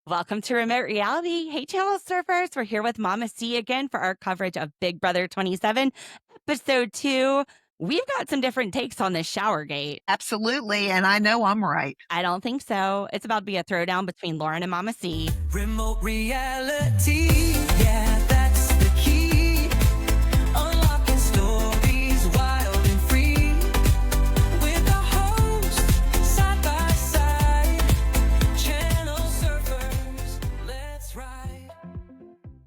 Welcome to Remote Reality. Hey, channel surfers. We're here with Mama C again for our coverage of Big Brother 27, episode 2. We've got some different takes on this Showergate. Absolutely, and I know I'm right. I don't think so. It's about to be a throwdown between Lauren and Mama C. Remote reality, yeah, that's the key. Unlocking stories wild and free. With the hosts side by side. Channel surfers, let's ride.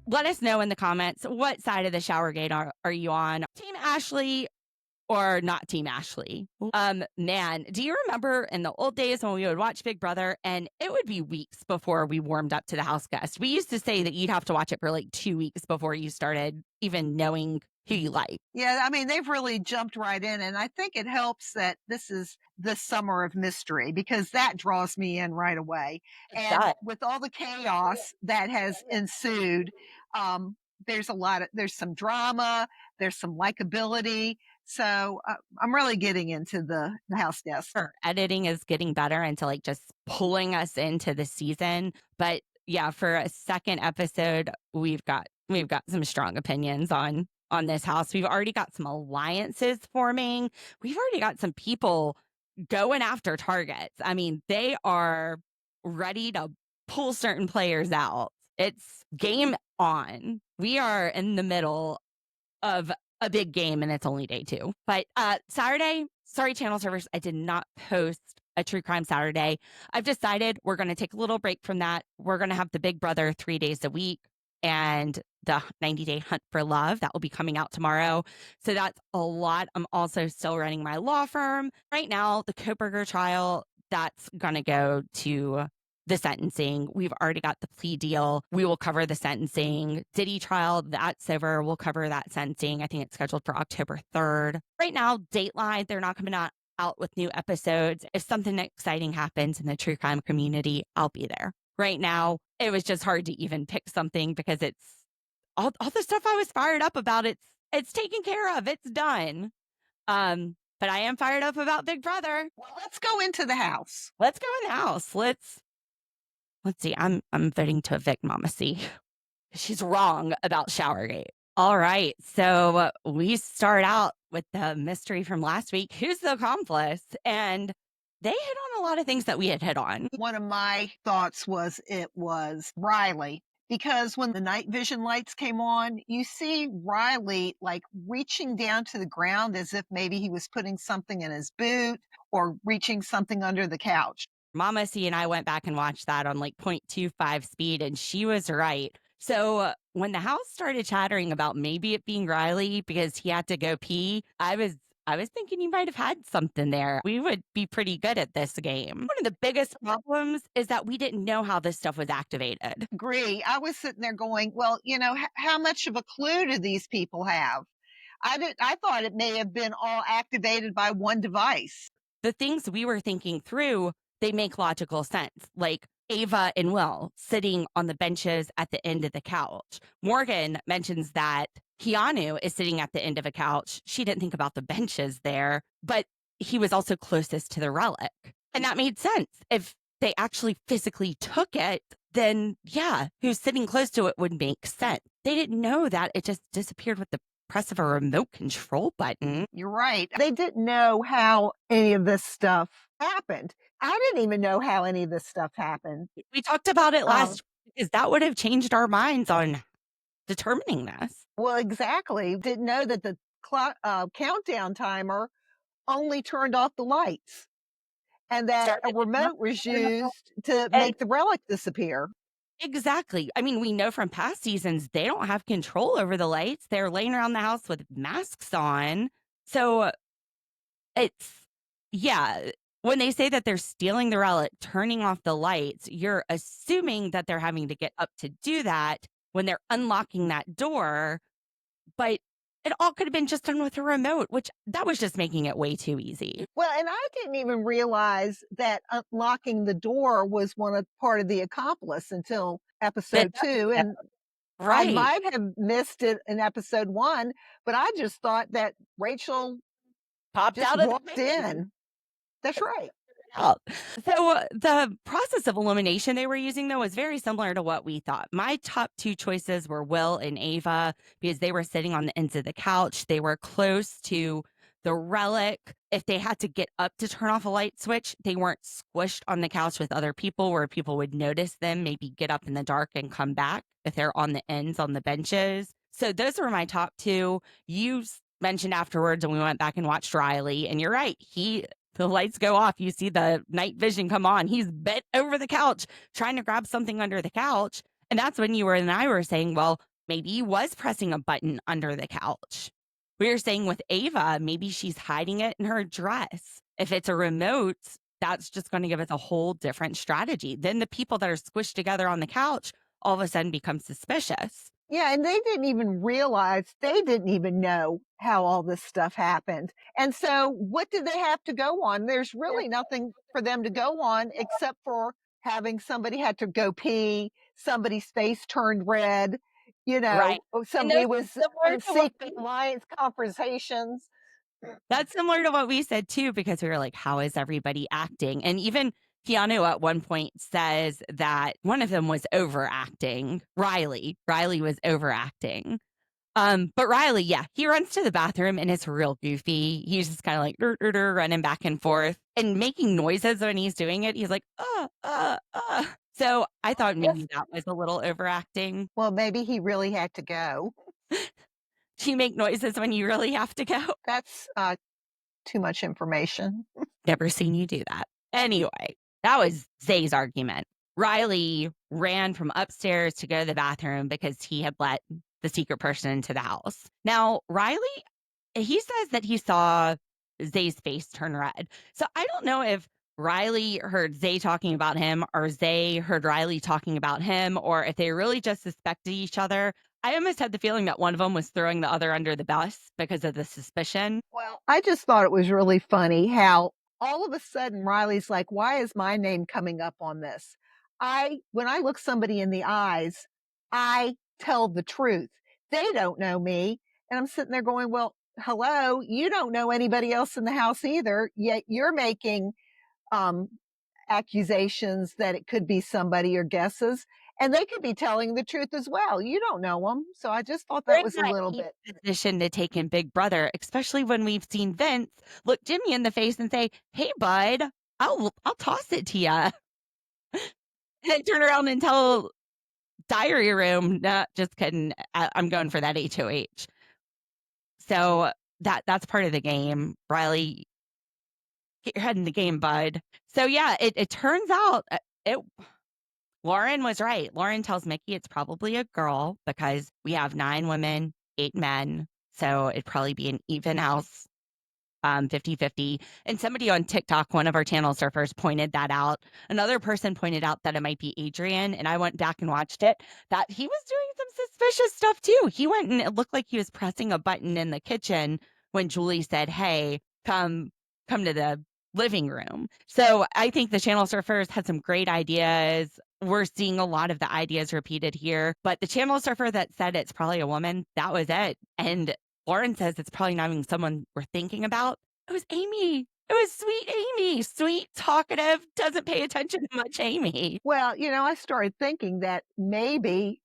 Let us know in the comments what side of the Showergate are you on? Team Ashley or not Team Ashley? Man, do you remember in the old days when we would watch Big Brother and it would be weeks before we warmed up to the house guest? We used to say that you'd have to watch it for like 2 weeks before you started even knowing who you like. Yeah, I mean, they've really jumped right in, and I think it helps that this is the summer of mystery because that draws me in right away. And does. with all the chaos that has ensued, there's some drama, there's some likability. So I'm really getting into the house guest. Her editing is getting better into like just pulling us into the season. But yeah, for a second episode, we've got some strong opinions on this house. We've already got some alliances forming. We've already got some people going after targets. I mean, they are ready to pull certain players out. It's game on. We are in the middle of a big game and it's only day 2. But Saturday, sorry, channel servers, I did not post a True Crime Saturday. I've decided we're going to take a little break from that. We're going to have the Big Brother 3 days a week and the 90-day hunt for love that will be coming out tomorrow. So that's a lot. I'm also still running my law firm. Right now, the Koberger trial, that's going to go to the sentencing. We've already got the plea deal. We will cover the sentencing. Diddy trial, that's over. We'll cover that sentencing. I think it's scheduled for October 3rd. Right now, Dateline, they're not coming out with new episodes. If something exciting happens in the true crime community, I'll be there. Right now, it was just hard to even pick something because it's all the stuff I was fired up about. It's taken care of. It's done. But I am fired up about Big Brother. Well, let's go into the house. Let's go in the house. Let's see. I'm voting to evict Mama C. She's wrong about Showergate. All right. So we start out with the mystery from last week. Who's the accomplice? And they hit on a lot of things that we had hit on. One of my thoughts was it was Riley. Because when the night vision lights came on, you see Riley like reaching down to the ground as if maybe he was putting something in his boot or reaching something under the couch. Mama C and I went back and watched that on like 0.25 speed, and she was right. So when the house started chattering about maybe it being Riley because he had to go pee, I was thinking you might have had something there. We would be pretty good at this game. One of the biggest problems is that we didn't know how this stuff was activated. Agree. I was sitting there going, well, how much of a clue do these people have? I thought it may have been all activated by one device. The things we were thinking through, they make logical sense. Like Ava and Will sitting on the benches at the end of the couch. Morgan mentions that Keanu is sitting at the end of a couch. She didn't think about the benches there, but he was also closest to the relic. And that made sense. If they actually physically took it, then yeah, who's sitting close to it would make sense. They didn't know that it just disappeared with the press of a remote control button. You're right. They didn't know how any of this stuff happened. I didn't even know how any of this stuff happened. We talked about it last week because that would have changed our minds on determining this. Well, exactly. Didn't know that the countdown timer only turned off the lights and that a remote was used to make the relic disappear. Exactly. I mean, we know from past seasons, they don't have control over the lights. They're laying around the house with masks on. So yeah, when they say that they're stealing the relic, turning off the lights, you're assuming that they're having to get up to do that when they're unlocking that door. But it all could have been just done with a remote, which that was just making it way too easy. Well, and I didn't even realize that unlocking the door was part of the accomplice until episode 2. And right. I might have missed it in episode 1, but I just thought that Rachel popped just out of walked in. That's right. out. So the process of elimination they were using, though, was very similar to what we thought. My top two choices were Will and Ava because they were sitting on the ends of the couch. They were close to the relic. If they had to get up to turn off a light switch, they weren't squished on the couch with other people where people would notice them, maybe get up in the dark and come back if they're on the ends on the benches. So those were my top two. You mentioned afterwards, and we went back and watched Riley, and you're right. The lights go off. You see the night vision come on. He's bent over the couch trying to grab something under the couch. And that's when you and I were saying, well, maybe he was pressing a button under the couch. We were saying with Ava, maybe she's hiding it in her dress. If it's a remote, that's just going to give us a whole different strategy. Then the people that are squished together on the couch all of a sudden become suspicious. Yeah, and they didn't even realize, they didn't even know how all this stuff happened. And so what did they have to go on? There's really nothing for them to go on except for having somebody had to go pee, somebody's face turned red, Right. And somebody those was similar to what seeking alliance conversations. That's similar to what we said too, because we were like, how is everybody acting? And even Keanu at one point says that one of them was overacting. Riley was overacting. But Riley, yeah, he runs to the bathroom and it's real goofy. He's just kind of like running back and forth and making noises when he's doing it. He's like, So I thought maybe that was a little overacting. Well, maybe he really had to go. Do you make noises when you really have to go? That's too much information. Never seen you do that. Anyway, that was Zay's argument. Riley ran from upstairs to go to the bathroom because he had let the secret person into the house. Now, Riley, he says that he saw Zay's face turn red. So I don't know if Riley heard Zay talking about him or Zay heard Riley talking about him, or if they really just suspected each other. I almost had the feeling that one of them was throwing the other under the bus because of the suspicion. Well, I just thought it was really funny how all of a sudden Riley's like, why is my name coming up on this? When I look somebody in the eyes, I tell the truth. They don't know me. And I'm sitting there going, well, hello, you don't know anybody else in the house either, yet you're making accusations that it could be somebody or guesses, and they could be telling the truth as well. You don't know them. So I just thought that was a little bit position to take in Big Brother, especially when we've seen Vince look Jimmy in the face and say, "Hey, bud, I'll toss it to you," and then turn around and tell Diary Room, "Nah, just kidding. I'm going for that HOH." So that's part of the game. Riley, get your head in the game, bud. So yeah, it turns out Lauren was right. Lauren tells Mickey it's probably a girl because we have 9 women, 8 men. So it'd probably be an even house, 50-50. And somebody on TikTok, one of our channel surfers, pointed that out. Another person pointed out that it might be Adrian. And I went back and watched it, that he was doing some suspicious stuff too. He went and it looked like he was pressing a button in the kitchen when Julie said, "Hey, come to the living room." So I think the channel surfers had some great ideas. We're seeing a lot of the ideas repeated here, but the channel surfer that said it's probably a woman, that was it. And Lauren says it's probably not even someone we're thinking about. It was Amy. It was sweet Amy. Sweet, talkative, doesn't pay attention to much Amy. well, I started thinking that maybe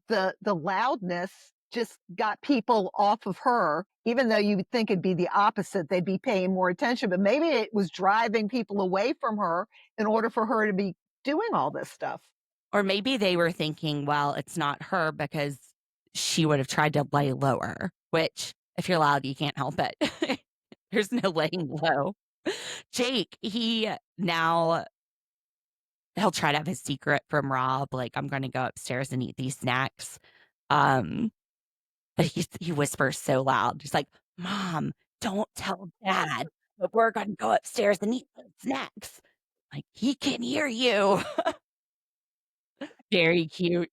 the loudness just got people off of her, even though you would think it'd be the opposite. They'd be paying more attention, but maybe it was driving people away from her in order for her to be doing all this stuff. Or maybe they were thinking, well, it's not her because she would have tried to lay lower, which if you're loud, you can't help it. There's no laying low. Jake, he'll try to have his secret from Rob. Like, I'm going to go upstairs and eat these snacks. But he whispers so loud. He's like, "Mom, don't tell Dad, but we're going to go upstairs and eat those snacks." Like, he can hear you. Very cute.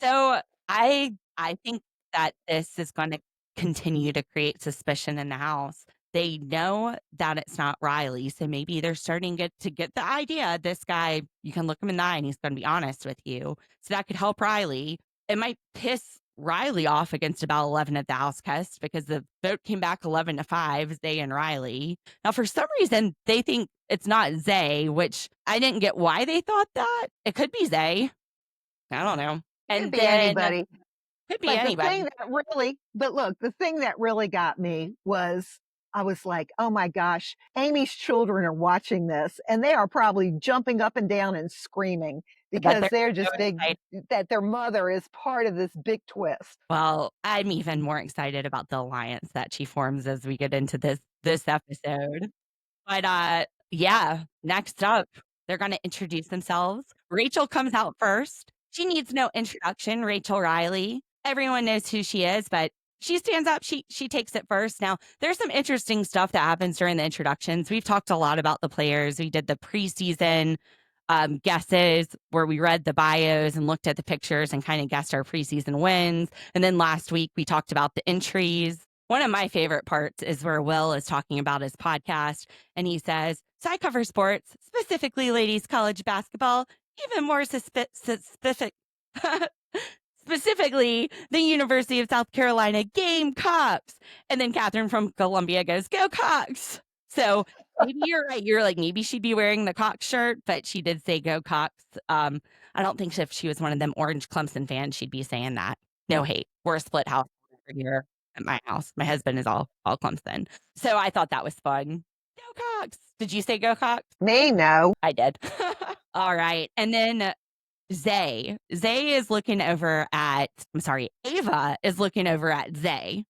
So I think that this is going to continue to create suspicion in the house. They know that it's not Riley, so maybe they're starting to get the idea. This guy, you can look him in the eye and he's going to be honest with you. So that could help Riley. It might piss Riley off against about 11 of the Outcasts because the vote came back 11-5, Zay and Riley. Now, for some reason, they think it's not Zay, which I didn't get why they thought that. It could be Zay. I don't know. Could And be then anybody. could be But the thing anybody. that really but look, the thing that really got me was I was like, "Oh my gosh, Amy's children are watching this, and they are probably jumping up and down and screaming I bet because they're they're so just big excited. that their mother is part of this big twist." Well, I'm even more excited about the alliance that she forms as we get into this episode. But, yeah, next up, they're gonna introduce themselves. Rachel comes out first. She needs no introduction, Rachel Riley. Everyone knows who she is, but she stands up, she takes it first. Now, there's some interesting stuff that happens during the introductions. We've talked a lot about the players. We did the preseason, guesses where we read the bios and looked at the pictures and kinda guessed our preseason wins, and then last week, we talked about the entries. One of my favorite parts is where Will is talking about his podcast, and he says, "So I cover sports, specifically ladies college basketball, even more specific, specifically the University of South Carolina Gamecocks." And then Catherine from Columbia goes, "Go Cox." So maybe you're right. You're like, maybe she'd be wearing the Cox shirt, but she did say go Cox. I don't think if she was one of them orange Clemson fans, she'd be saying that. No hate. We're a split house over here at my house. My husband is all Clemson. So I thought that was fun. Go Cox. Did you say go Cox? Me, no. I did. All right. And then Zay. Zay is looking over at, I'm sorry, Ava is looking over at Zay.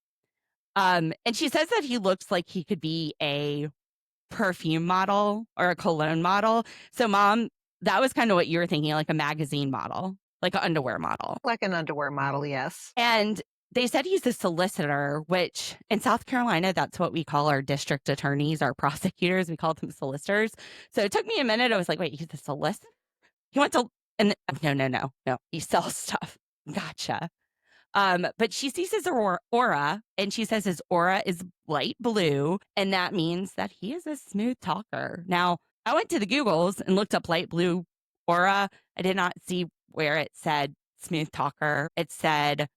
And she says that he looks like he could be a perfume model or a cologne model. So, Mom, that was kind of what you were thinking, like a magazine model, like an underwear model. Like an underwear model, yes. And they said he's a solicitor, which in South Carolina, that's what we call our district attorneys, our prosecutors. We call them solicitors. So it took me a minute. I was like, wait, he's a solicitor? He went to, and no. He sells stuff. Gotcha. But she sees his aura and she says his aura is light blue. And that means that he is a smooth talker. Now, I went to the Googles and looked up light blue aura. I did not see where it said smooth talker. It said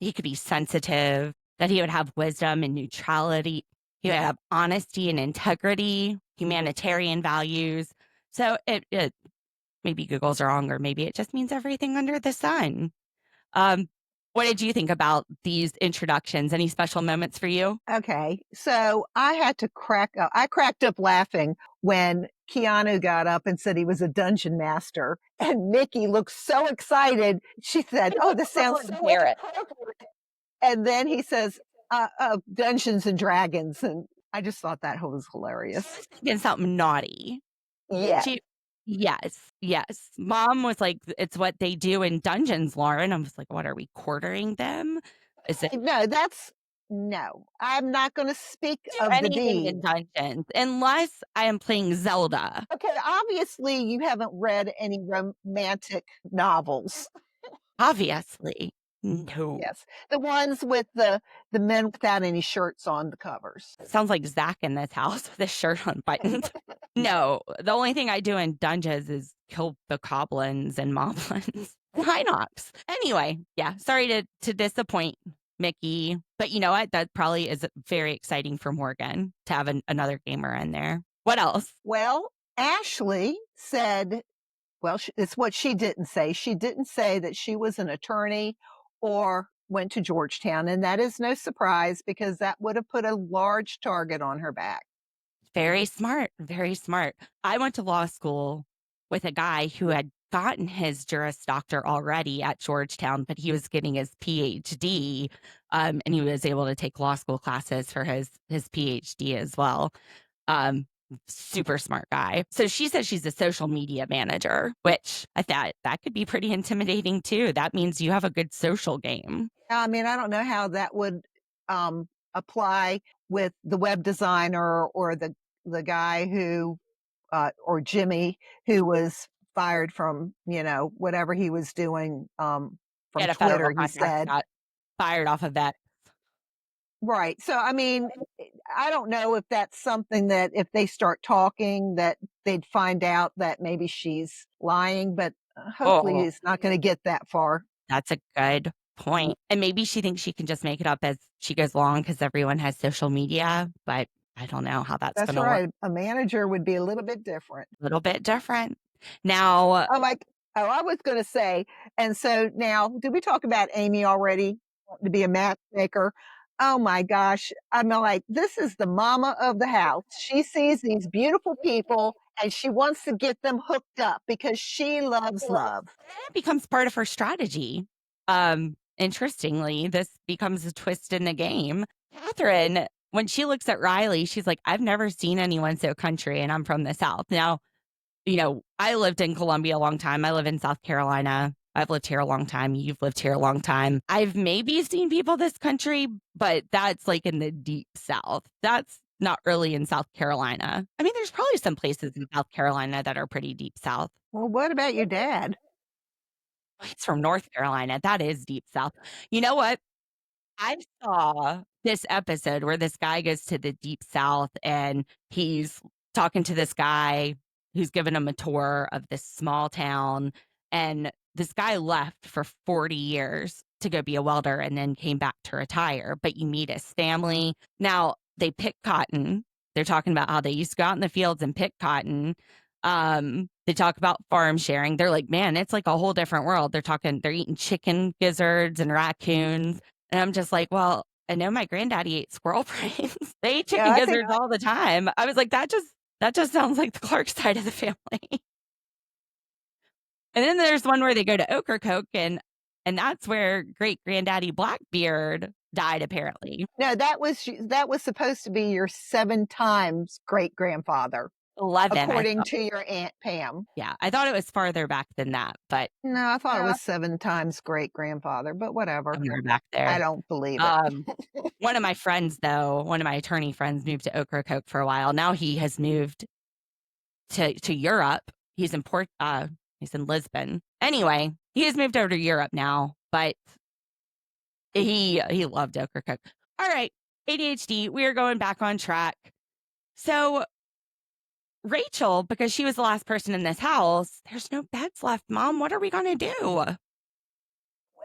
he could be sensitive, that he would have wisdom and neutrality. He would have honesty and integrity, humanitarian values. So it maybe Google's wrong, or maybe it just means everything under the sun. What did you think about these introductions? Any special moments for you? Okay, so I had to crack up. I cracked up laughing when Keanu got up and said he was a dungeon master, and Mickey looked so excited. She said, "Oh, this sounds so Garrett. And then he says, Dungeons and Dragons." And I just thought that was hilarious. Thinking something naughty. Yeah. She, yes. Mom was like, "It's what they do in dungeons, Lauren." I was like, "What are we quartering them? Is it No, I'm not going to speak do of the anything deed. in dungeons unless I am playing Zelda?" Okay, obviously you haven't read any romantic novels. Obviously, no. Yes, the ones with the men without any shirts on the covers. Sounds like Zach in this house with his shirt unbuttoned. No, the only thing I do in dungeons is kill the goblins and moblins. Hinox. Anyway, yeah, sorry to disappoint Mickey, but you know what? That probably is very exciting for Morgan to have another gamer in there. What else? Well, Ashley said, well, it's what she didn't say. She didn't say that she was an attorney or went to Georgetown, and that is no surprise because that would have put a large target on her back. Very smart. Very smart. I went to law school with a guy who had gotten his Juris Doctor already at Georgetown, but he was getting his PhD, and he was able to take law school classes for his PhD as well. Super smart guy. So she says she's a social media manager, which I thought that could be pretty intimidating too. That means you have a good social game. I mean, I don't know how that would apply with the web designer or the guy who or Jimmy who was fired from whatever he was doing from Get a Twitter. federal He contract, said, got fired off of that. right. So I mean, I don't know if that's something that if they start talking that they'd find out that maybe she's lying, but hopefully Oh, it's not going to get that far. that's a good point. And maybe she thinks she can just make it up as she goes along because everyone has social media, but I don't know how that's That's going to work. right. A manager would be a little bit different. A little bit different. Now, Oh, I was gonna say, and so now, did we talk about Amy already wanting to be a matchmaker? Oh my gosh. I'm like, this is the mama of the house. She sees these beautiful people and she wants to get them hooked up because she loves love. it becomes part of her strategy. Interestingly, this becomes a twist in the game. Catherine, when she looks at Riley, she's like, I've never seen anyone so country, and I'm from the South. Now, I lived in Columbia a long time. I live in South Carolina. I've lived here a long time. You've lived here a long time. I've maybe seen people this country, but that's like in the deep South. That's not really in South Carolina. I mean, there's probably some places in South Carolina that are pretty deep South. Well, what about your dad? He's from North Carolina. That is deep South. You know what? I saw this episode where this guy goes to the deep South and he's talking to this guy who's giving him a tour of this small town. And this guy left for 40 years to go be a welder and then came back to retire. But you meet his family. Now they pick cotton. They're talking about how they used to go out in the fields and pick cotton. They talk about farm sharing. They're like, man, it's like a whole different world. They're eating chicken gizzards and raccoons. And I'm just like, well, I know my granddaddy ate squirrel brains. They eat chicken Yeah, I think gizzards all the time. I was like, that just sounds like the Clark side of the family. And then there's one where they go to Ocracoke, and that's where great granddaddy Blackbeard died, apparently. no, that was supposed to be your 7 times great grandfather, 11. according to your Aunt Pam. Yeah, I thought it was farther back than that, but No, I thought it was 7 times great grandfather, but whatever. somewhere back there. I don't believe it. One of my friends, though, one of my attorney friends moved to Ocracoke for a while. Now he has moved to Europe. He's in Lisbon. Anyway, he has moved over to Europe now, but he loved Ocracoke. All right, ADHD, we are going back on track. So Rachel, because she was the last person in this house, there's no beds left, Mom. What are we going to do?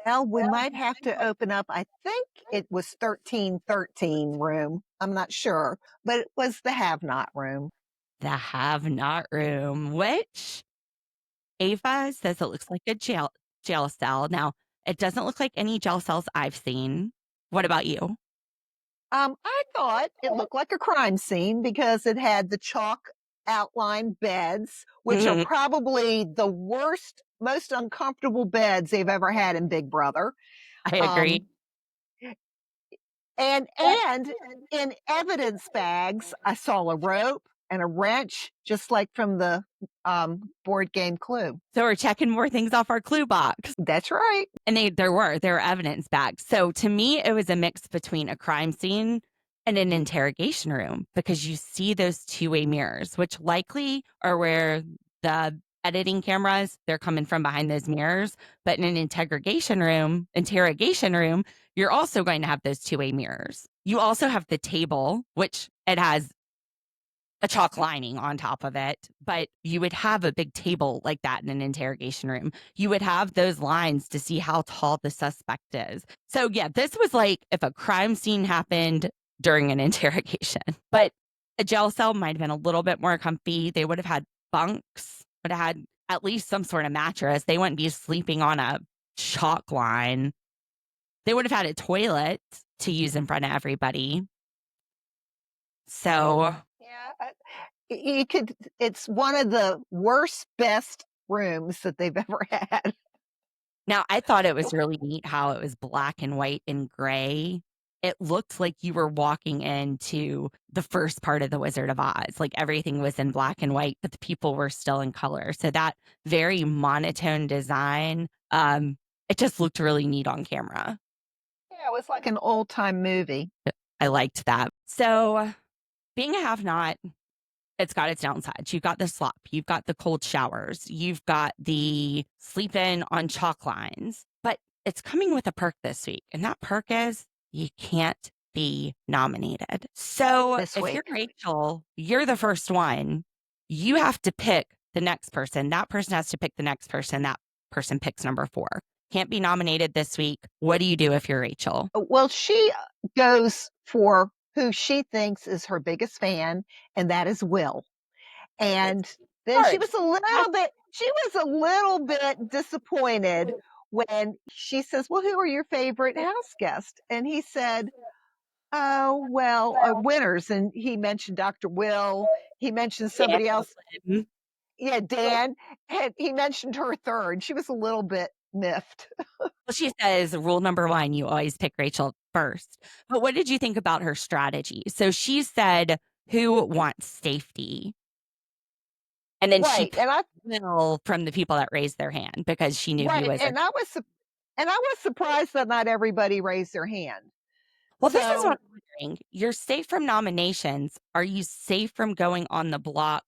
Well, we might have to open up, I think it was 1313 room. I'm not sure, but it was the have-not room. The have-not room, which Ava says it looks like a jail cell. Now, it doesn't look like any jail cells I've seen. What about you? I thought it looked like a crime scene because it had the chalk outline beds, which are probably the worst, most uncomfortable beds they've ever had in Big Brother. I agree. And in evidence bags, I saw a rope and a wrench, just like from the board game Clue. So we're checking more things off our clue box. That's right. And there were evidence bags. So to me, it was a mix between a crime scene and an interrogation room, because you see those two-way mirrors, which likely are where the editing cameras, they're coming from behind those mirrors. But in an interrogation room, you're also going to have those two-way mirrors. You also have the table, which it has a chalk lining on top of it, but you would have a big table like that in an interrogation room. You would have those lines to see how tall the suspect is. So yeah, this was like if a crime scene happened during an interrogation. But a jail cell might have been a little bit more comfy. They would have had bunks, would have had at least some sort of mattress. They wouldn't be sleeping on a chalk line. They would have had a toilet to use in front of everybody. So yeah, it's one of the worst, best rooms that they've ever had. now I thought it was really neat how it was black and white and gray. It looked like you were walking into the first part of The Wizard of Oz. Like everything was in black and white, but the people were still in color. So that very monotone design, it just looked really neat on camera. Yeah, it was like an old time movie. I liked that. So being a have-not, it's got its downsides. You've got the slop, you've got the cold showers, you've got the sleeping on chalk lines, but it's coming with a perk this week. And that perk is you can't be nominated. So if you're Rachel, you're the first one. You have to pick the next person. That person has to pick the next person. That person picks number 4. can't be nominated this week. What do you do if you're Rachel? Well, she goes for who she thinks is her biggest fan, and that is Will. And then Smart. she was a little bit disappointed when she says, "Well, who are your favorite house guests?" And he said, "Oh, well, winners." And he mentioned Dr. Will. He mentioned somebody else. Dan. Yeah, Dan. And he mentioned her third. She was a little bit miffed. Well, she says rule number one, you always pick Rachel first. But what did you think about her strategy? So she said, who wants safety? And then she Right. And I Will from the people that raised their hand because she knew he right. was a. And I was surprised that not everybody raised their hand. Well, this is what So I'm wondering. You're safe from nominations. Are you safe from going on the block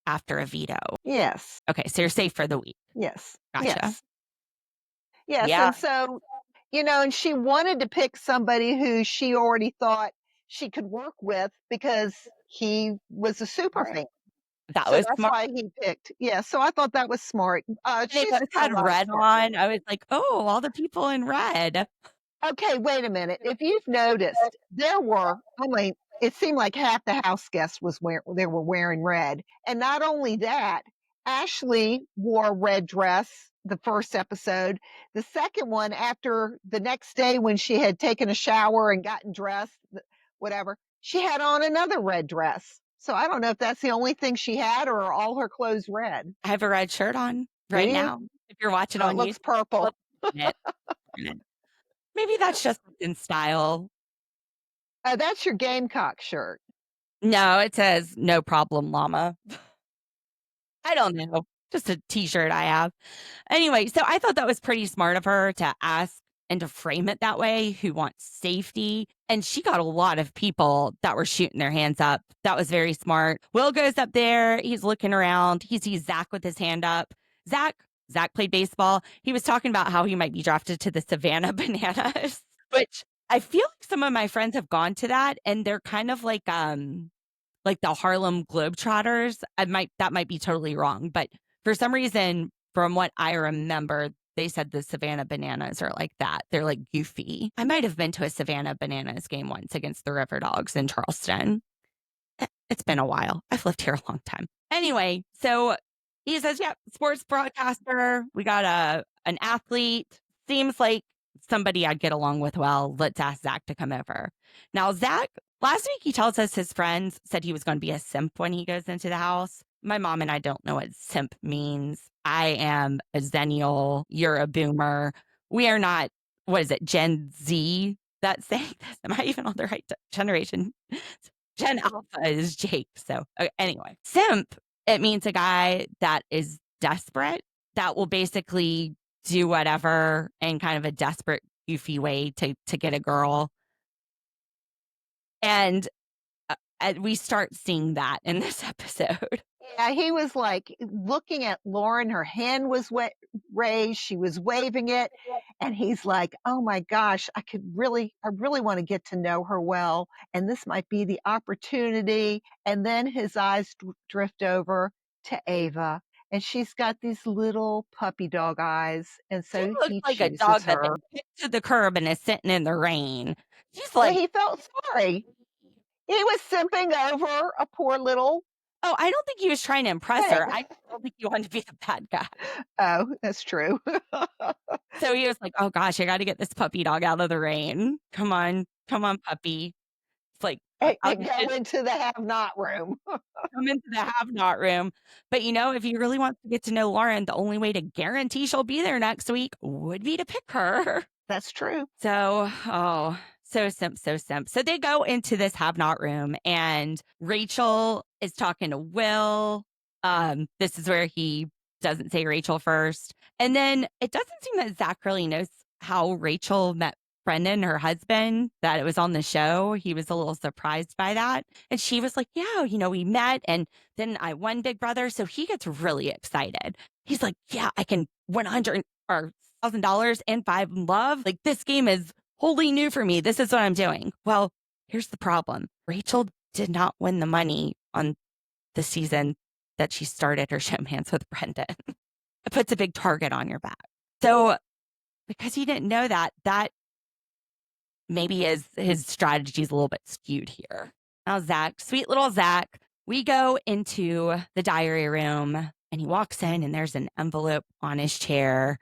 after a veto? yes. Okay, so you're safe for the week. Yes. Gotcha. Yes. Yes, Yeah. and so, and she wanted to pick somebody who she already thought she could work with because he was a super Smart. fan. That So was that's smart. why he picked. Yeah, so I thought that was smart. And they She's both got had a lot of red smart on. people. I was like, oh, all the people in red. Okay, wait a minute. If you've noticed, it seemed like half the house guests they were wearing red. And not only that, Ashley wore a red dress the first episode. The second one, after the next day when she had taken a shower and gotten dressed, whatever, she had on another red dress. So I don't know if that's the only thing she had or are all her clothes red. I have a red shirt on Do right you? now. If you're watching Oh, it on looks YouTube, purple. look at it. Maybe that's just in style. That's your Gamecock shirt. No, it says no problem, llama. I don't know. Just a t-shirt I have. Anyway, so I thought that was pretty smart of her to ask and to frame it that way, who wants safety. And she got a lot of people that were shooting their hands up. That was very smart. Will goes up there. He's looking around. He sees Zach with his hand up. Zach played baseball. He was talking about how he might be drafted to the Savannah Bananas, which I feel like some of my friends have gone to that and they're kind of like the Harlem Globetrotters. That might be totally wrong, but for some reason, from what I remember, they said the Savannah Bananas are like that. They're like goofy. I might have been to a Savannah Bananas game once against the River Dogs in Charleston. It's been a while. I've lived here a long time. Anyway, so he says, yeah, sports broadcaster. We got an athlete. Seems like somebody I'd get along with well. Let's ask Zach to come over. Now, Zach, last week he tells us his friends said he was going to be a simp when he goes into the house. My mom and I don't know what simp means. I am a Zennial. You're a boomer. We are not, what is it, Gen Z that's saying this? Am I even on the right generation? Gen Alpha is Jake. So anyway, simp, it means a guy that is desperate, that will basically do whatever in kind of a desperate, goofy way to get a girl. And we start seeing that in this episode. Yeah, he was like looking at Lauren. Her hand was raised. She was waving it. And he's like, oh my gosh, I really want to get to know her well. And this might be the opportunity. And then his eyes drift over to Ava. And she's got these little puppy dog eyes. And She so looks he like a chooses dog that her. they kicked to the curb and is sitting in the rain. She's Yeah, like, he felt sorry. He was simping over a poor little oh, I don't think he was trying to impress her. thing. I don't think he wanted to be the bad guy. Oh, that's true. So he was like, oh gosh, I got to get this puppy dog out of the rain. Come on, puppy. It's like, I'll And go into the have-not room. come into the have-not room. But if he really wants to get to know Lauren, the only way to guarantee she'll be there next week would be to pick her. That's true. So, so simp, so simp. So they go into this have-not room and Rachel is talking to Will. This is where he doesn't say Rachel first. And then it doesn't seem that Zach really knows how Rachel met Brendan, her husband, that it was on the show. He was a little surprised by that. And she was like, yeah, we met and then I won Big Brother. So he gets really excited. He's like, yeah, I can $100 or $1,000 and 5 love. Like this game is wholly new for me. This is what I'm doing. Well, here's the problem. Rachel did not win the money on the season that she started her showmance with Brendan. It puts a big target on your back. So because he didn't know that maybe his strategy is a little bit skewed here. Now, Zach, sweet little Zach, we go into the diary room and he walks in and there's an envelope on his chair.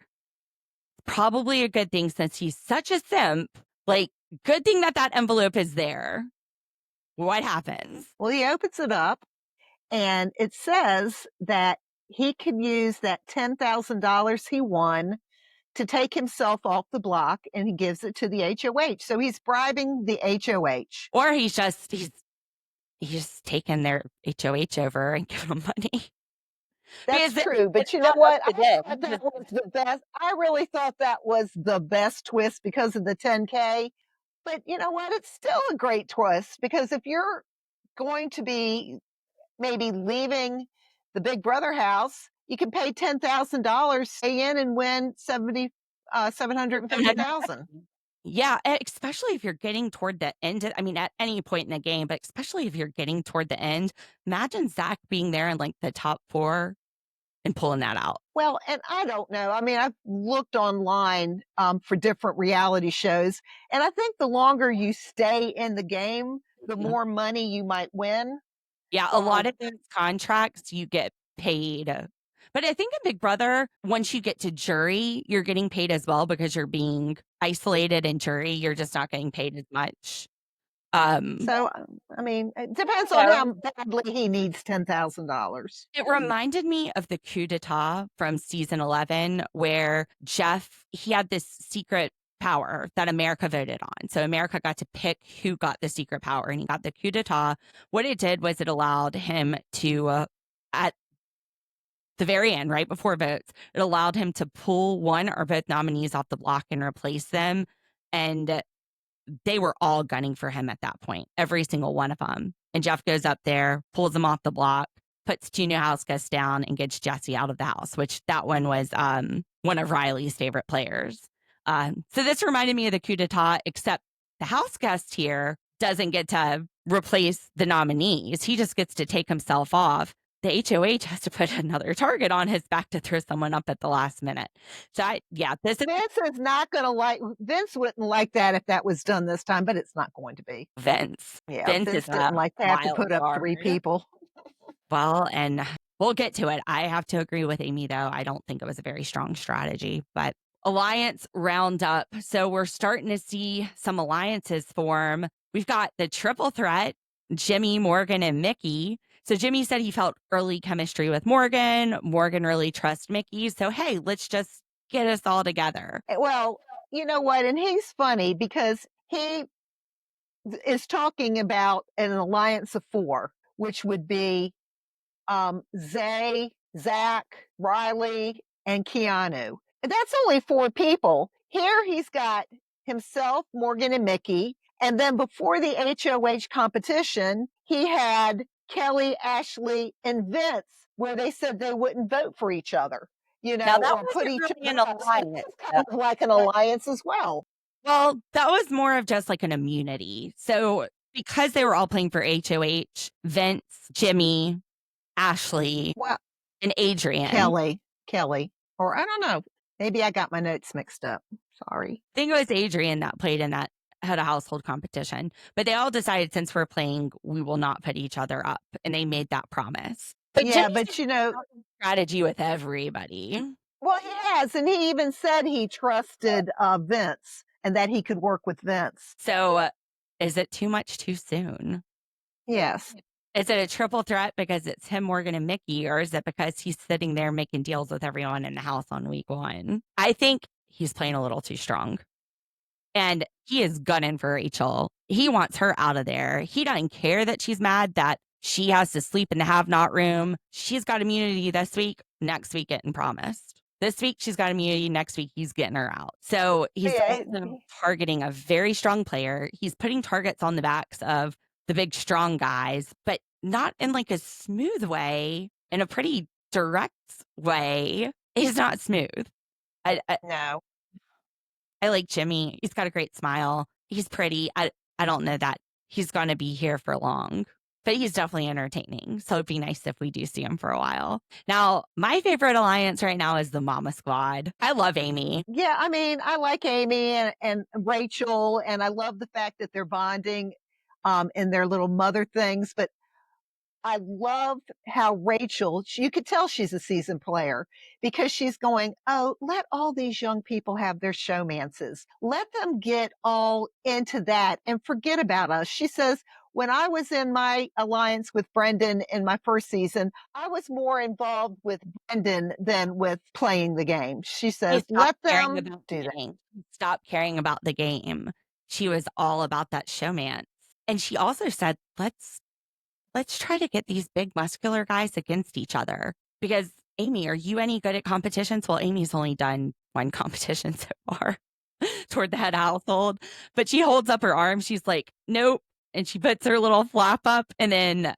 Probably a good thing since he's such a simp. Like, good thing that envelope is there. What happens? Well, he opens it up and it says that he can use that $10,000 he won to take himself off the block, and he gives it to the HOH. So he's bribing the HOH. Or he's just taking their HOH over and giving them money. That's Because true, but you know what? I thought that was the best. I really thought that was the best twist because of the 10K. But you know what? It's still a great twist because if you're going to be maybe leaving the Big Brother house, you can pay $10,000, stay in, and win 750,000. Yeah, especially if you're getting toward the end. I mean, at any point in the game, but especially if you're getting toward the end. Imagine Zach being there in like the top 4 and pulling that out. Well, and I don't know. I mean, I've looked online for different reality shows, and I think the longer you stay in the game, the more money you might win. Yeah, a lot of those contracts you get paid. But I think in Big Brother, once you get to jury, you're getting paid as well because you're being isolated in jury. You're just not getting paid as much. So, I mean, it depends on how badly he needs $10,000. It reminded me of the coup d'etat from season 11, where Jeff, he had this secret power that America voted on. So America got to pick who got the secret power, and he got the coup d'etat. What it did was it allowed him to, at the very end, right before votes, it allowed him to pull one or both nominees off the block and replace them. And they were all gunning for him at that point, every single one of them. And Jeff goes up there, pulls them off the block, puts 2 new house guests down, and gets Jesse out of the house, which that one was one of Riley's favorite players. So this reminded me of the coup d'etat, except the house guest here doesn't get to replace the nominees. He just gets to take himself off. The HOH has to put another target on his back to throw someone up at the last minute. So this is Vince is not going to Vince wouldn't like that if that was done this time, but it's not going to be. Vince. Yeah, Vince Vince is didn't like to have to put up 3 people. Well, and we'll get to it. I have to agree with Amy, though. I don't think it was a very strong strategy, but alliance roundup. So we're starting to see some alliances form. We've got the triple threat, Jimmy, Morgan, and Mickey. So Jimmy said he felt early chemistry with Morgan. Morgan really trusts Mickey. So, hey, let's just get us all together. Well, you know what? And he's funny because he is talking about an alliance of 4, which would be Zay, Zach, Riley, and Keanu. And that's only 4 people. Here he's got himself, Morgan, and Mickey. And then before the HOH competition, he had Kelly, Ashley, and Vince, where they said they wouldn't vote for each other. You know, Now, that or put wasn't each really an other alliance, kind of like an alliance as well. Well, that was more of just like an immunity. So because they were all playing for HOH, Vince, Jimmy, Ashley, and Adrian. Kelly. Or I don't know. Maybe I got my notes mixed up. Sorry. I think it was Adrian that played in that had a household competition. But they all decided since we're playing, we will not put each other up. And they made that promise. But yeah, Jimmy's but you know, strategy with everybody. Well, he has. And he even said he trusted Vince and that he could work with Vince. So is it too much too soon? Yes. Is it a triple threat because it's him, Morgan, and Mickey, or is it because he's sitting there making deals with everyone in the house on week 1? I think he's playing a little too strong. And he is gunning for Rachel. He wants her out of there. He doesn't care that she's mad that she has to sleep in the have-not room. She's got immunity this week, next week getting promised. This week she's got immunity, next week he's getting her out. So he's targeting a very strong player. He's putting targets on the backs of the big strong guys, but not in like a smooth way, in a pretty direct way. He's not smooth. No. I like Jimmy. He's got a great smile. He's pretty. I don't know that he's going to be here for long. but he's definitely entertaining. So it'd be nice if we do see him for a while. Now, my favorite alliance right now is the Mama Squad. I love Amy. Yeah, I mean, I like Amy and Rachel, and I love the fact that they're bonding in their little mother things. But I love how Rachel, you could tell she's a seasoned player because she's going, oh, let all these young people have their showmances. Let them get all into that and forget about us. She says, when I was in my alliance with Brendan in my first season, I was more involved with Brendan than with playing the game. She She says, stopped let caring them about do the that. game. Stop caring about the game. She was all about that showman. And she also said, let's try to get these big muscular guys against each other. Because Amy, are you any good at competitions? Well, Amy's only done one competition so far toward the head household, but she holds up her arm. She's like, nope. And she puts her little flap up. And then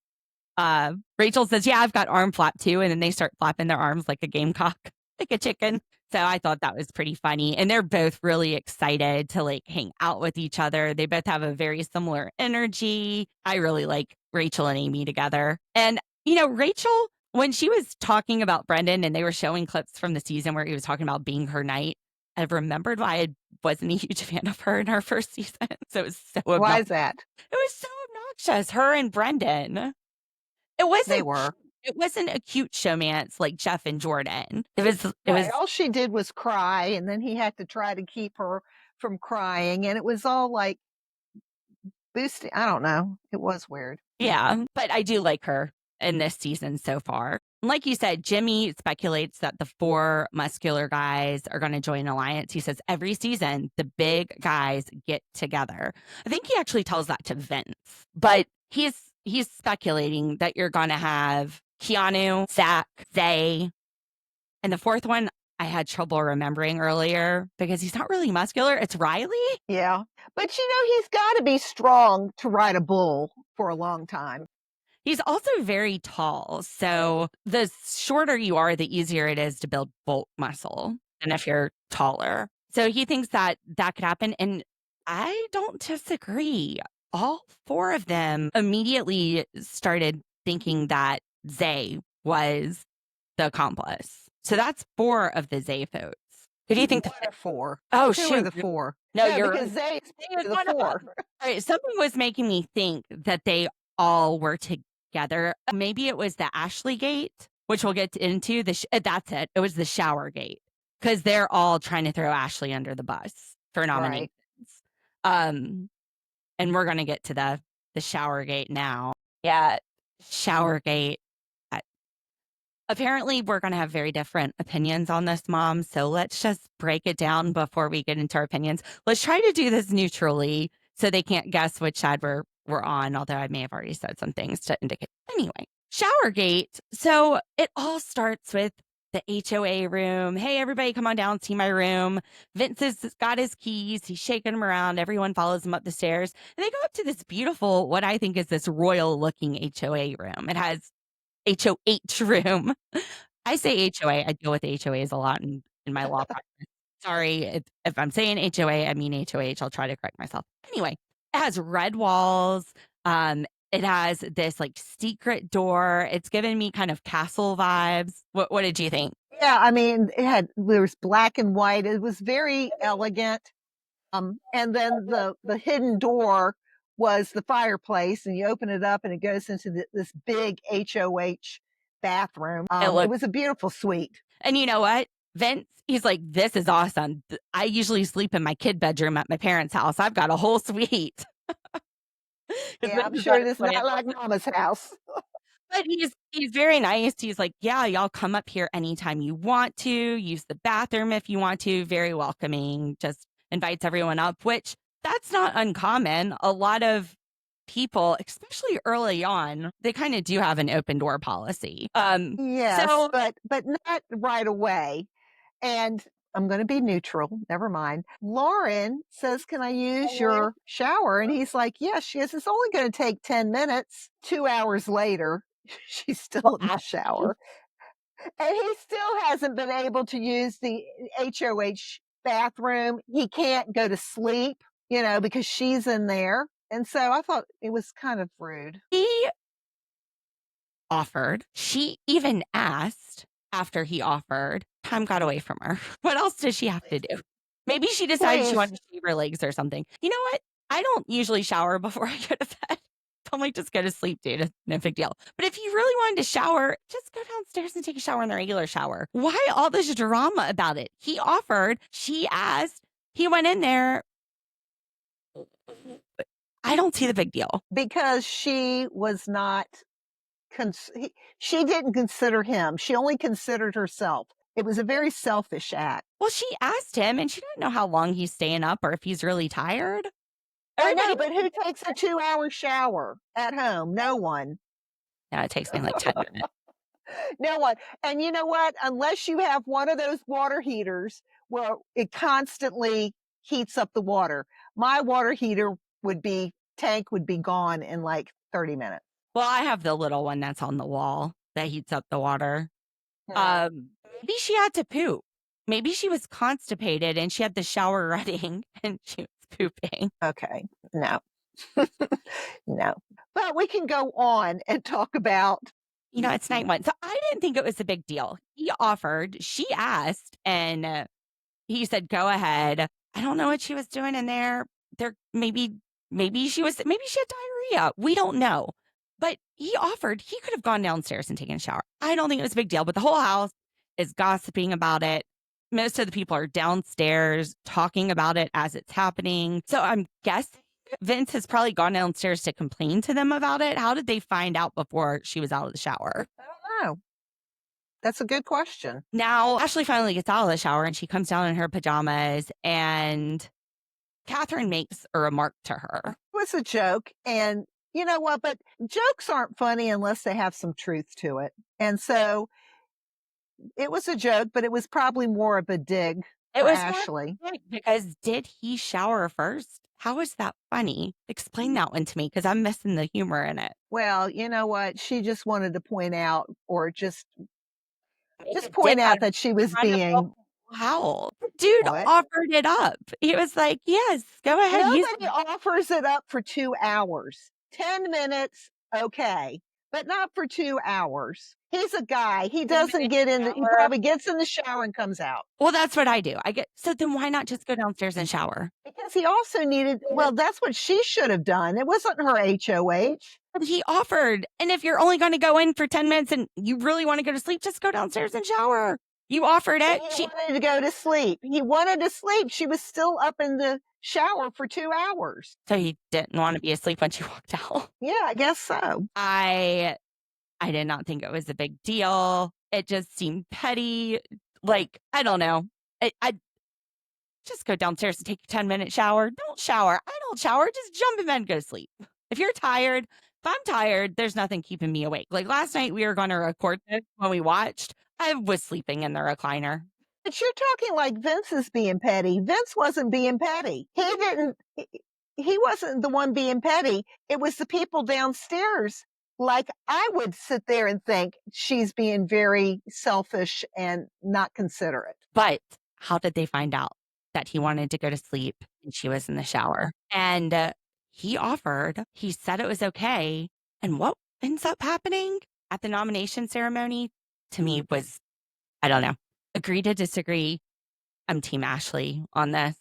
Rachel says, yeah, I've got arm flap too. And then they start flapping their arms like a gamecock, like a chicken. So I thought that was pretty funny. And they're both really excited to like hang out with each other. They both have a very similar energy. I really like Rachel and Amy together. And, you know, Rachel, when she was talking about Brendan and they were showing clips from the season where he was talking about being her knight, I remembered why I wasn't a huge fan of her in her first season. So it was so Why obnoxious. is that? It was so obnoxious, her and Brendan. It They wasn't were. it wasn't a cute showmance like Jeff and Jordan. It Right. was All she did was cry, and then he had to try to keep her from crying. And it was all like boosting. I don't know. It was weird. yeah, but I do like her in this season so far. Like you said, Jimmy speculates that the 4 muscular guys are going to join alliance. He says every season the big guys get together. I think he actually tells that to Vince, but he's speculating that you're going to have Keanu, Zach, Zay, and the 4th one I had trouble remembering earlier because he's not really muscular. It's Riley. Yeah. But you know, he's got to be strong to ride a bull for a long time. He's also very tall. So the shorter you are, the easier it is to build bulk muscle than if you're taller. So he thinks that that could happen. And I don't disagree. All 4 of them immediately started thinking that Zay was the accomplice. So that's 4 of the Zay votes. Who do you think? What are 4? Oh, Who are shoot. the 4? No, Yeah, you're because right. Zay is the 4. All right, something was making me think that they all were together. Maybe it was the Ashley Gate, which we'll get into. That's it. It was the Showergate because they're all trying to throw Ashley under the bus for nominations. Right. And we're gonna get to the Showergate now. Yeah, Showergate. Apparently, we're going to have very different opinions on this, Mom. So let's just break it down before we get into our opinions. Let's try to do this neutrally so they can't guess which side we're on, although I may have already said some things to indicate. Anyway, Showergate. So it all starts with the HOA room. Hey, everybody, come on down, see my room. Vince has got his keys. He's shaking them around. Everyone follows him up the stairs. And they go up to this beautiful, what I think is this royal looking HOA room. It has HOH room. I say HOA. I deal with HOAs a lot in my law practice. Sorry, if I'm saying HOA, I mean HOH. I'll try to correct myself. Anyway, it has red walls. It has this like secret door. It's giving me kind of castle vibes. What did you think? Yeah, I mean, there was black and white. It was very elegant. And then the hidden door was the fireplace, and you open it up and it goes into this big HOH bathroom. It was a beautiful suite. And you know what? Vince, he's like, this is awesome. I usually sleep in my kid bedroom at my parents' house. I've got a whole suite. Yeah, I'm sure it's not like Mama's house. But he's very nice. He's like, yeah, y'all come up here anytime you want to. Use the bathroom if you want to. Very welcoming. Just invites everyone up, which that's not uncommon. A lot of people, especially early on, they kind of do have an open door policy. Yes, so but not right away. And I'm going to be neutral. Never mind. Lauren says, can I use your shower? And he's like, yes. She goes, it's only going to take 10 minutes. 2 hours later, she's still in the shower. And he still hasn't been able to use the HOH bathroom. He can't go to sleep, because she's in there. And so I thought it was kind of rude. he offered. She even asked after he offered. Time got away from her. What else does she have to do? Maybe she decided she Please. wanted to shave her legs or something. You know what? I don't usually shower before I go to bed. I'm like, just go to sleep, dude. It's no big deal. But if you really wanted to shower, just go downstairs and take a shower in the regular shower. Why all this drama about it? He offered, she asked, he went in there. I don't see the big deal. Because she was not, she didn't consider him. She only considered herself. It was a very selfish act. Well, she asked him, and she didn't know how long he's staying up or if he's really tired. I know, but who takes a 2-hour shower at home? No one. Yeah, it takes me like 10 minutes. No one. And you know what? Unless you have one of those water heaters where it constantly heats up the water, my water heater tank would be gone in like 30 minutes. Well, I have the little one that's on the wall that heats up the water. Maybe she had to poop. Maybe she was constipated and she had the shower running and she was pooping. Okay. No. No. But we can go on and talk about. It's night one. So I didn't think it was a big deal. He offered, she asked, and he said, go ahead. I don't know what she was doing in there. Maybe she had diarrhea. We don't know. But he offered, he could have gone downstairs and taken a shower. I don't think it was a big deal, but the whole house is gossiping about it. Most of the people are downstairs talking about it as it's happening. So I'm guessing Vince has probably gone downstairs to complain to them about it. How did they find out before she was out of the shower? I don't know. That's a good question. Now, Ashley finally gets out of the shower and she comes down in her pajamas and Catherine makes a remark to her. It was a joke. And you know what? But jokes aren't funny unless they have some truth to it. And so it was a joke, but it was probably more of a dig for Ashley. Because did he shower first? How is that funny? Explain that one to me because I'm missing the humor in it. Well, you know what? She just wanted to point out or just point out that she was being. How? Dude offered it up. He was like, yes, go ahead. Nobody offers it up for 2 hours. 10 minutes, okay. But not for 2 hours. He's a guy. He doesn't get in. He probably gets in the shower and comes out. Well, that's what I do. So then why not just go downstairs and shower? Because he also needed, well, that's what she should have done. It wasn't her HOH. He offered. And if you're only going to go in for 10 minutes and you really want to go to sleep, just go downstairs and shower. You offered it. He wanted to go to sleep. He wanted to sleep. She was still up in the shower for 2 hours. So he didn't want to be asleep when she walked out. Yeah, I guess so. I did not think it was a big deal. It just seemed petty. Like, I don't know. I just go downstairs and take a 10-minute shower. Don't shower. I don't shower. Just jump in bed and go to sleep. If you're tired, if I'm tired, there's nothing keeping me awake. Like last night we were going to record this when we watched. I was sleeping in the recliner. But you're talking like Vince is being petty. Vince wasn't being petty. He wasn't the one being petty. It was the people downstairs. Like I would sit there and think she's being very selfish and not considerate. But how did they find out that he wanted to go to sleep and she was in the shower? And he offered, he said it was okay. And what ends up happening at the nomination ceremony to me was, I don't know, agree to disagree. I'm Team Ashley on this.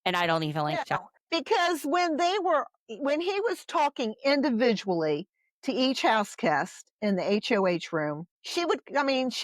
And I don't even like shower. Because when he was talking individually to each house guest in the HOH room, she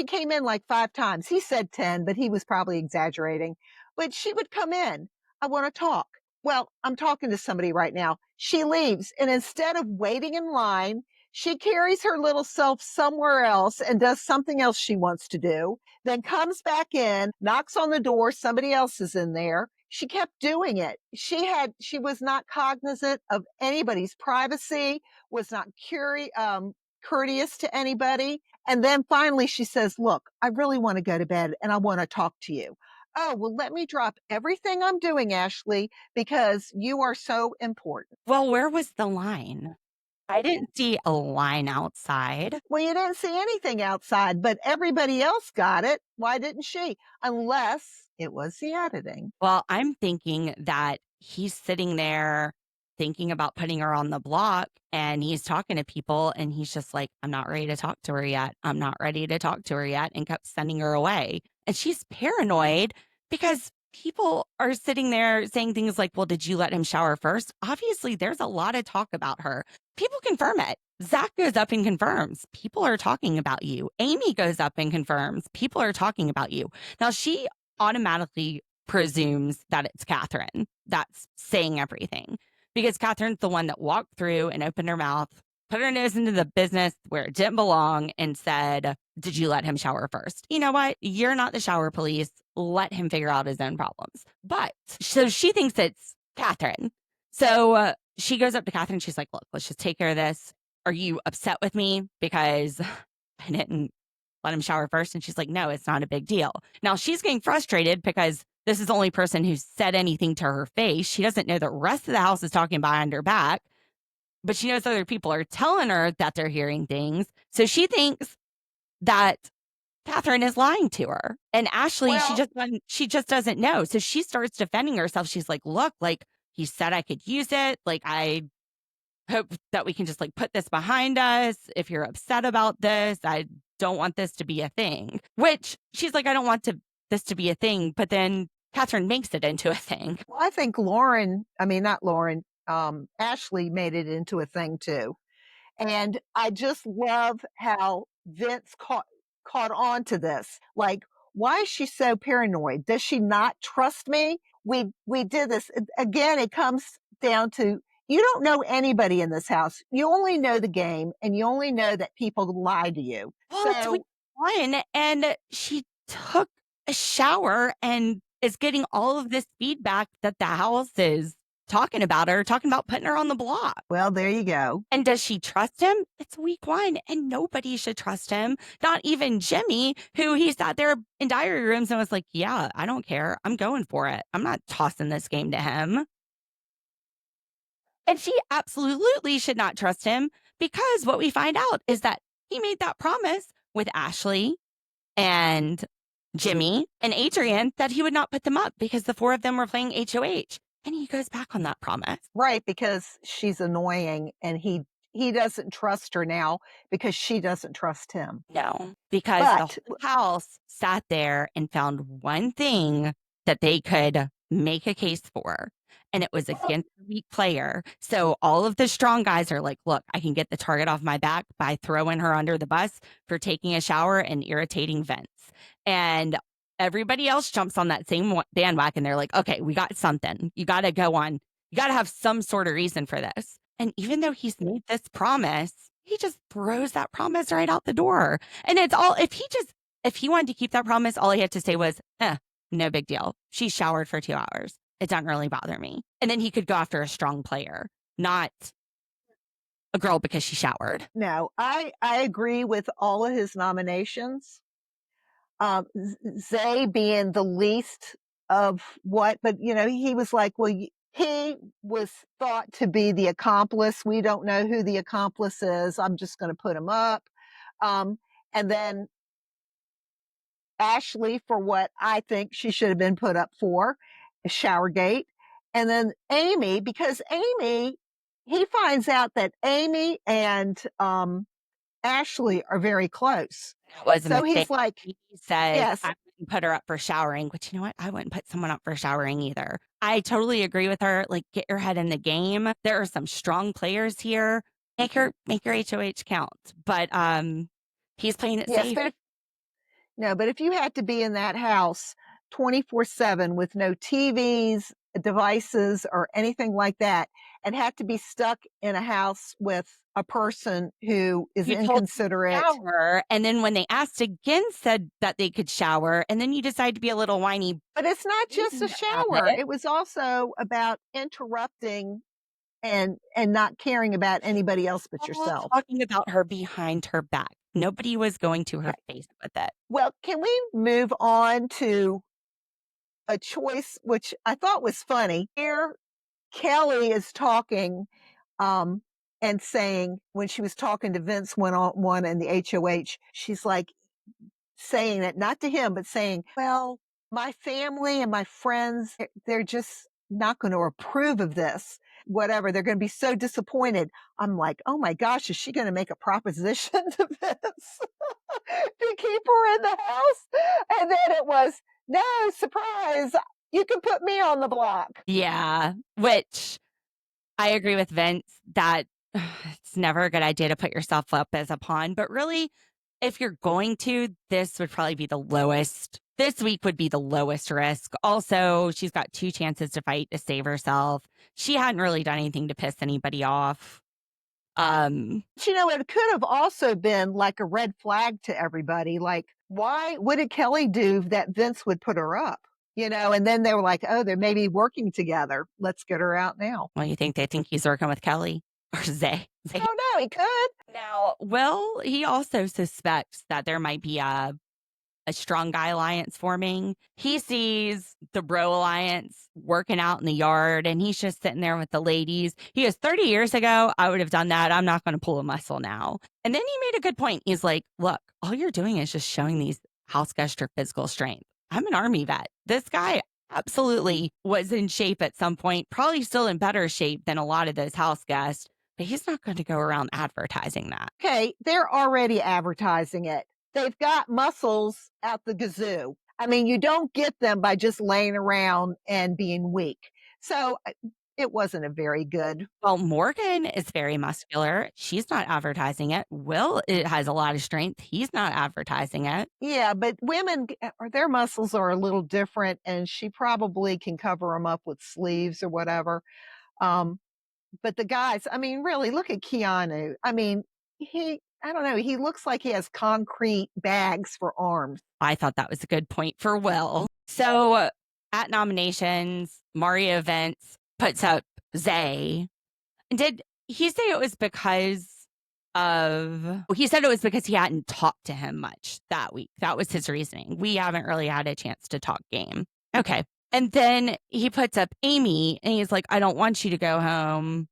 came in like 5 times. He said 10, but he was probably exaggerating. But she would come in. I want to talk. Well, I'm talking to somebody right now. She leaves. And instead of waiting in line, she carries her little self somewhere else and does something else she wants to do, then comes back in, knocks on the door. Somebody else is in there. She kept doing it. She was not cognizant of anybody's privacy, was not courteous to anybody. And then finally she says, look, I really want to go to bed and I want to talk to you. Oh, well, let me drop everything I'm doing, Ashley, because you are so important. Well, where was the line? I didn't see a line outside. Well, you didn't see anything outside, but everybody else got it. Why didn't she? Unless it was the editing. Well, I'm thinking that he's sitting there thinking about putting her on the block, and he's talking to people and he's just like, I'm not ready to talk to her yet. I'm not ready to talk to her yet, and kept sending her away. And she's paranoid because people are sitting there saying things like, well, did you let him shower first? Obviously, there's a lot of talk about her. People confirm it. Zach goes up and confirms. People are talking about you. Amy goes up and confirms. People are talking about you. Now, she automatically presumes that it's Catherine that's saying everything, because Catherine's the one that walked through and opened her mouth, put her nose into the business where it didn't belong, and said, did you let him shower first? You know what? You're not the shower police. Let him figure out his own problems. But so she thinks it's Catherine. So she goes up to Catherine. She's like, look, let's just take care of this. Are you upset with me because I didn't let him shower first? And she's like, no, it's not a big deal. Now she's getting frustrated because this is the only person who said anything to her face. She doesn't know the rest of the house is talking behind her back, but she knows other people are telling her that they're hearing things. So she thinks that Catherine is lying to her. And Ashley, she just doesn't know. So she starts defending herself. She's like, look, like, he said I could use it. Like, I hope that we can just like put this behind us. If you're upset about this, I don't want this to be a thing. Which she's like, I don't want this to be a thing. But then Catherine makes it into a thing. Well, I think Ashley made it into a thing too. And I just love how Vince caught on to this. Like, why is she so paranoid? Does she not trust me? We did this. Again, it comes down to, you don't know anybody in this house. You only know the game, and you only know that people lie to you. Well, it's week one, and she took a shower and is getting all of this feedback that the house is talking about her, talking about putting her on the block. Well, there you go. And does she trust him? It's week one, and nobody should trust him. Not even Jimmy, who he sat there in diary rooms and was like, yeah, I don't care. I'm going for it. I'm not tossing this game to him. And she absolutely should not trust him, because what we find out is that he made that promise with Ashley and Jimmy and Adrian that he would not put them up because the four of them were playing HOH. And he goes back on that promise. Right, because she's annoying, and he doesn't trust her now because she doesn't trust him. No, because the whole house sat there and found one thing that they could make a case for, and it was against a weak player. So all of the strong guys are like, look, I can get the target off my back by throwing her under the bus for taking a shower and irritating Vince. And everybody else jumps on that same bandwagon. They're like, okay, we got something. You got to go on. You got to have some sort of reason for this. And even though he's made this promise, he just throws that promise right out the door. And it's all, if he wanted to keep that promise, all he had to say was, no big deal. She showered for 2 hours. It doesn't really bother me. And then he could go after a strong player, not a girl because she showered. No, I agree with all of his nominations. Zay being the least of what, but he was like, well, he was thought to be the accomplice. We don't know who the accomplice is. I'm just going to put him up. And then Ashley, for what I think she should have been put up for, Showergate. And then Amy, because he finds out that Amy and Ashley are very close. So he's like, he says, yes, I wouldn't put her up for showering, but you know what? I wouldn't put someone up for showering either. I totally agree with her. Like, get your head in the game. There are some strong players here. Make your HOH count. But he's playing it safe. But if you had to be in that house 24/7 with no TVs, devices, or anything like that, and had to be stuck in a house with a person who is inconsiderate. And then when they asked again, said that they could shower, and then you decide to be a little whiny. But it's not just a shower. It was also about interrupting and not caring about anybody else but yourself. Talking about her behind her back. Nobody was going to her face with it. Well, can we move on to a choice which I thought was funny? Here, Kelly is talking and saying, when she was talking to Vince one-on-one in the HOH, she's like saying it, not to him, but saying, well, my family and my friends, they're just not going to approve of this. Whatever. They're going to be so disappointed. I'm like, oh my gosh, is she going to make a proposition to Vince to keep her in the house? And then it was, no, surprise. You can put me on the block. Yeah, which I agree with Vince that it's never a good idea to put yourself up as a pawn. But really, if you're going to, this would probably be the lowest. This week would be the lowest risk. Also, she's got 2 chances to fight to save herself. She hadn't really done anything to piss anybody off. But, you know, it could have also been like a red flag to everybody. Like, what did Kelly do that Vince would put her up? You know, and then they were like, oh, they're maybe working together. Let's get her out now. Well, you think they think he's working with Kelly or Zay? Oh, no, he could. Now, Will, he also suspects that there might be a strong guy alliance forming. He sees the bro alliance working out in the yard and he's just sitting there with the ladies. He goes, 30 years ago, I would have done that. I'm not going to pull a muscle now. And then he made a good point. He's like, look, all you're doing is just showing these house guests your physical strength. I'm an Army vet. This guy absolutely was in shape at some point, probably still in better shape than a lot of those house guests, but he's not going to go around advertising that. Okay, they're already advertising it. They've got muscles out the gazoo. I mean, you don't get them by just laying around and being weak. So it wasn't a very good. Well, Morgan is very muscular. She's not advertising it. Will it has a lot of strength. He's not advertising it. Yeah, but women, their muscles are a little different, and she probably can cover them up with sleeves or whatever. But the guys, I mean, really, look at Keanu. I mean, I don't know, he looks like he has concrete bags for arms. I thought that was a good point for Will. So at nominations, Mario Vince puts up Zay. Did he say it was because he said it was because he hadn't talked to him much that week. That was his reasoning. We haven't really had a chance to talk game. Okay. And then he puts up Amy and he's like, I don't want you to go home.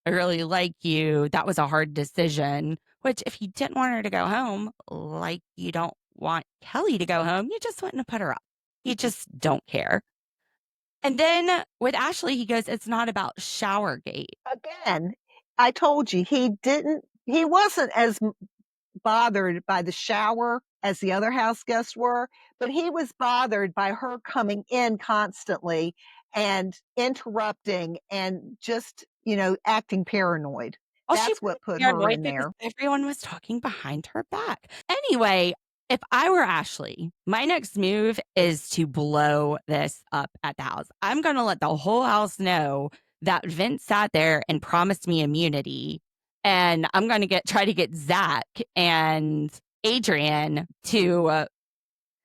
I really like you. That was a hard decision. Which, if you didn't want her to go home, like you don't want Kelly to go home, you just wouldn't have put her up. You just don't care. And then with Ashley, he goes, it's not about Showergate. Again, I told you, he wasn't as bothered by the shower as the other house guests were, but he was bothered by her coming in constantly and interrupting and just, you know, acting paranoid. Well, That's what put her in there. Everyone was talking behind her back. Anyway, if I were Ashley, my next move is to blow this up at the house. I'm going to let the whole house know that Vince sat there and promised me immunity. And I'm going to try to get Zach and Adrian to,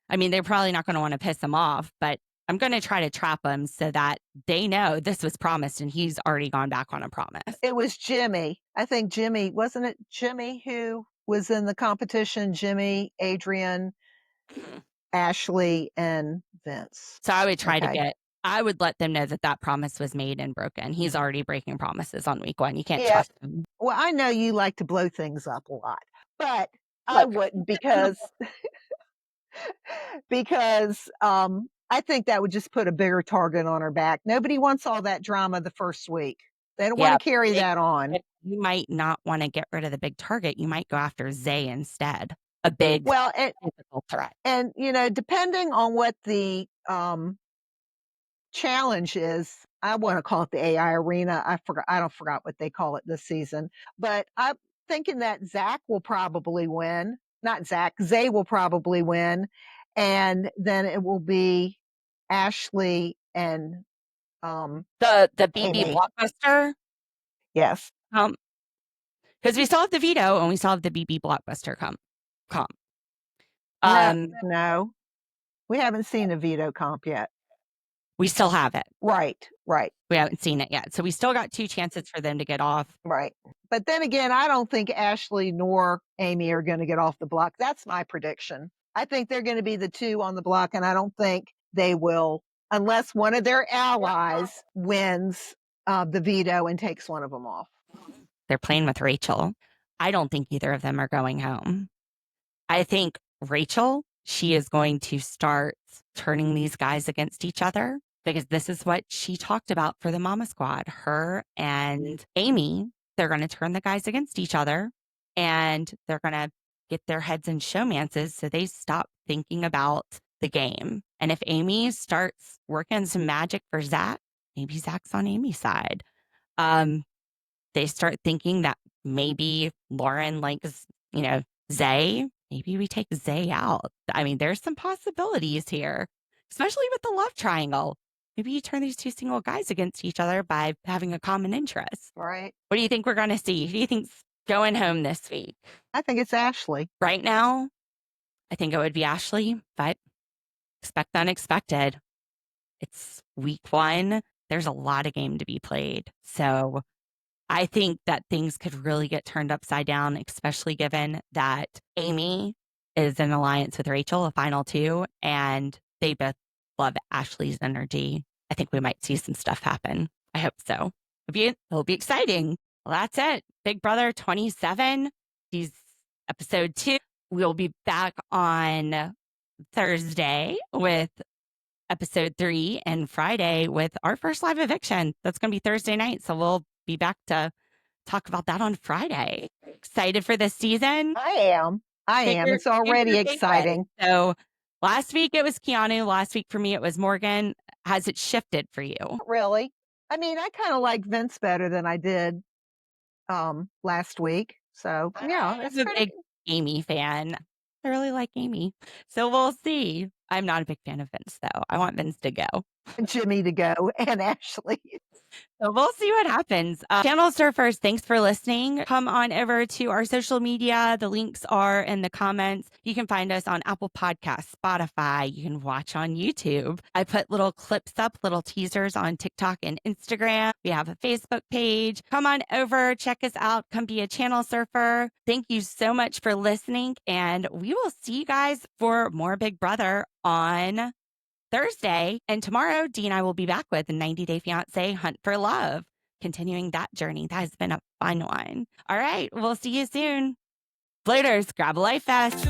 I mean, they're probably not going to want to piss him off, but I'm going to try to trap him so that they know this was promised and he's already gone back on a promise. It was Jimmy. I think Jimmy, wasn't it Jimmy who was in the competition? Jimmy, Adrian, Ashley, and Vince. So I would try to I would let them know that that promise was made and broken. He's already breaking promises on week 1. You can't trust him. Well, I know you like to blow things up a lot, but I wouldn't because I think that would just put a bigger target on her back. Nobody wants all that drama the first week. They don't want to carry that on. You might not want to get rid of the big target. You might go after Zay instead. A big physical threat. And, you know, depending on what the challenge is, I want to call it the AI arena. I don't forgot what they call it this season. But I'm thinking that Zach will probably win. Not Zach, Zay will probably win. And then it will be Ashley and the BB blockbuster. Yes. Because we still have the veto and we still have the BB blockbuster comp. No, we haven't seen a veto comp yet. We still have it. Right. We haven't seen it yet. So we still got 2 chances for them to get off. Right. But then again, I don't think Ashley nor Amy are going to get off the block. That's my prediction. I think they're going to be the 2 on the block, and I don't think they will, unless one of their allies wins the veto and takes one of them off. They're playing with Rachel. I don't think either of them are going home. I think Rachel, she is going to start turning these guys against each other. because this is what she talked about for the Mama Squad. Her and Amy, they're going to turn the guys against each other and they're going to get their heads in showmances so they stop thinking about the game. And if Amy starts working some magic for Zach, maybe Zach's on Amy's side. They start thinking that maybe Lauren likes, Zay. Maybe we take Zay out. I mean, there's some possibilities here, especially with the love triangle. Maybe you turn these two single guys against each other by having a common interest. Right. What do you think we're going to see? Who do you think's going home this week? I think it's Ashley. Right now, I think it would be Ashley, but expect the unexpected. It's week 1. There's a lot of game to be played. So I think that things could really get turned upside down, especially given that Amy is in alliance with Rachel, a final 2, and they both love Ashley's energy. I think we might see some stuff happen. I hope so. It'll be exciting. Well, that's it. Big Brother 27. These episode 2. We'll be back on Thursday with episode 3 and Friday with our first live eviction. That's going to be Thursday night. So we'll be back to talk about that on Friday. Excited for this season? I am. It's already exciting. So last week it was Keanu. Last week for me it was Morgan. Has it shifted for you? Really? I mean, I kind of like Vince better than I did last week. So yeah, I'm a big Amy fan. I really like Amy. So we'll see. I'm not a big fan of Vince though. I want Vince to go. Jimmy to go and Ashley. So we'll see what happens. Channel Surfers, thanks for listening. Come on over to our social media. The links are in the comments. You can find us on Apple Podcasts, Spotify. You can watch on YouTube. I put little clips up, little teasers on TikTok and Instagram. We have a Facebook page. Come on over, check us out. Come be a Channel Surfer. Thank you so much for listening. And we will see you guys for more Big Brother on Thursday. And tomorrow, Dee and I will be back with a 90 Day Fiancé Hunt for Love, continuing that journey. That has been a fun one. All right, we'll see you soon. Floaters, grab a life vest.